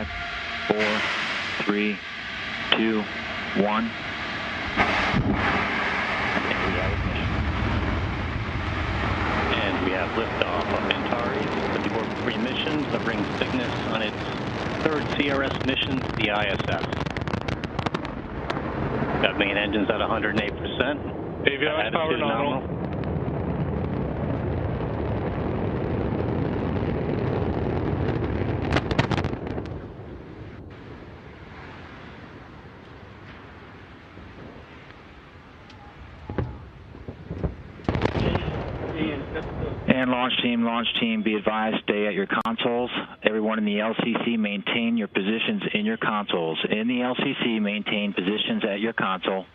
5, 4, 3, 2, 1. And we have liftoff of Antares, the orbit 3 mission, delivering Cygnus on its third CRS mission to the ISS. Got main engines at 108%. Avionics power nominal. And launch team, be advised, stay at your consoles. Everyone in the LCC, maintain your positions in your consoles. In the LCC, maintain positions at your console.